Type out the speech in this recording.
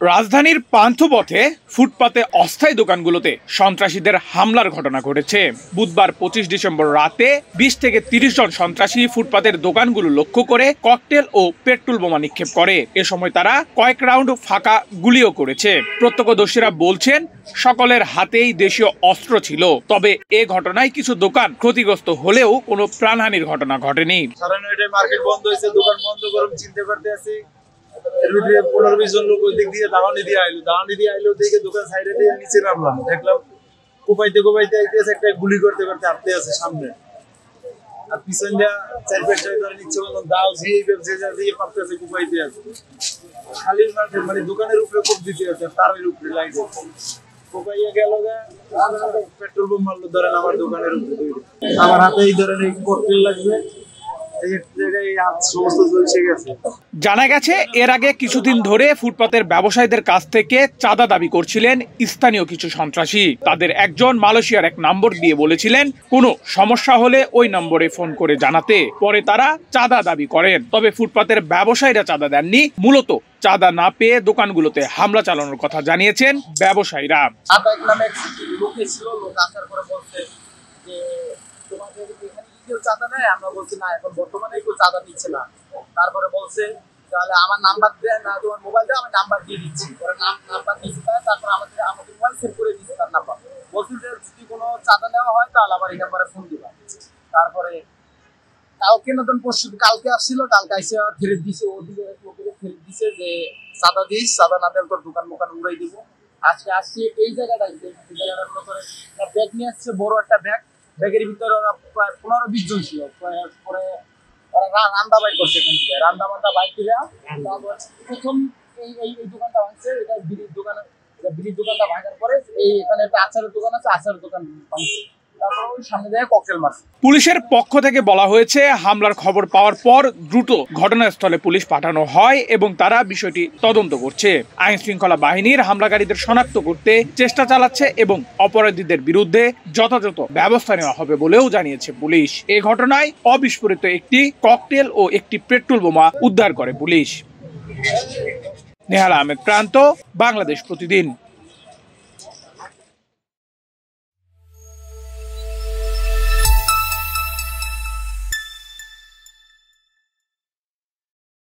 রাজধানীর পান্থপথে ফুটপাতে অস্থায়ী দোকানগুলোতে সন্ত্রাসীদের হামলার ঘটনা ঘটেছে। বুধবার 25 ডিসেম্বর রাতে 20 থেকে 30 জন সন্ত্রাসী ফুটপাতের দোকানগুলো লক্ষ্য করে ককটেল ও পেট্রোল বোমা নিক্ষেপ করে। এ সময় তারা কয়েক রাউন্ড ফাঁকা গুলিও করেছে। প্রত্যক্ষদর্শীরা বলছেন সকলের হাতেই দেশীয় অস্ত্র ছিল। তবে এ ঘটনায় কিছু দোকান ক্ষতিগ্রস্ত হলেও কোনো প্রাণহানির ঘটনা ঘটেনি। মার্কেট বন্ধ হয়েছে, দোকান বন্ধ করে চিনতে পারতে আছি। এর ভিতরে 15-20 জন লোক ওই দিক দিয়ে দাওয়ানি দিয়ে আইলো দেখে দোকান সাইডে দিয়ে নিচে নামলাম, দেখলাম কোপাইতে আইতেছে, একটা গুলি করতে আপতে আছে সামনে, আর পিছন দিয়া 4-5 ধরে নিচ্ছে, দাও দিয়ে পারতেছে, কোপাইতে আছে খালি মাঠে, মানে দোকানের উপরে কোপ দিতে আছে, তারের উপরে লাইট কোপাইয়া গেল, পেট্রোল বোম মারলো ধরেন আমার দোকানের উপরে। আমার হাতে এই ধরনের ককটেল লাগবে। জানা গেছে এর আগে কিছুদিন ধরে ফুটপাতের ব্যবসায়ীদের কাছ থেকে চাঁদা দাবি করছিলেন স্থানীয় কিছু সন্ত্রাসী। তাদের একজন মালয়েশিয়ার এক নম্বর দিয়ে বলেছিলেন কোনো সমস্যা হলে ওই নম্বরে ফোন করে জানাতে। পরে তারা চাঁদা দাবি করেন। তবে ফুটপাতের ব্যবসায়ীরা চাঁদা দেননি। মূলত চাঁদা না পেয়ে দোকানগুলোতে হামলা চালানোর কথা জানিয়েছেন ব্যবসায়ীরা। চাঁদা নেয়, আমরা বলছি না, এখন বর্তমানে কেউ চাঁদা নিচ্ছে না। তারপরে বলছে তাহলে আমার নাম্বার দেয় না, তোমার মোবাইল দেয়, আমি নাম্বার দিয়ে দিচ্ছি। নাম্বার দিয়েছি, তারপর আমাদের মোবাইল সেভ করে দিচ্ছে তার নাম্বার। বলছি যে যদি কোনো চাঁদা নেওয়া হয় তাহলে আমার এই নাম্বারে ফোন দিবা। তারপরে কালকে নতুন পরশু কালকে আসছিল, কালকে এসে ফেরত দিছে, ওদিকে ফেরত দিছে যে চাঁদা দিস, চাঁদা না দিলে তোর দোকান উড়াই দিব। আজকে আসছি এই জায়গাটায়, ব্যাগ নিয়ে আসছে, বড় একটা ব্যাগ, ব্যাগের ভিতরে ওরা প্রায় 15-20 জন ছিল। পরে ওরা রান্দা বাইর করছে, এখান থেকে রান্দা বাইর করে তারপর প্রথম এই দোকানটা ভাঙছে। এটা বিড়ির দোকানটা ভাঙার পরে এখানে একটা আচারের দোকান আছে, আচারের দোকান ভাঙছে। পুলিশের পক্ষ থেকে বলা হয়েছে হামলার খবর পাওয়ার পর দ্রুত ঘটনাস্থলে পুলিশ পাঠানো হয় এবং তারা বিষয়টি তদন্ত করছে। আইন শৃঙ্খলা বাহিনীর হামলাকারীদের শনাক্ত করতে চেষ্টা চালাচ্ছে এবং অপরাধীদের বিরুদ্ধে যথাযথ ব্যবস্থা নেওয়া হবে বলেও জানিয়েছে পুলিশ। এই ঘটনায় অবিস্ফোরিত একটি ককটেল ও একটি পেট্রোল বোমা উদ্ধার করে পুলিশ। নেহাল আহমেদ প্রান্ত, বাংলাদেশ প্রতিদিন।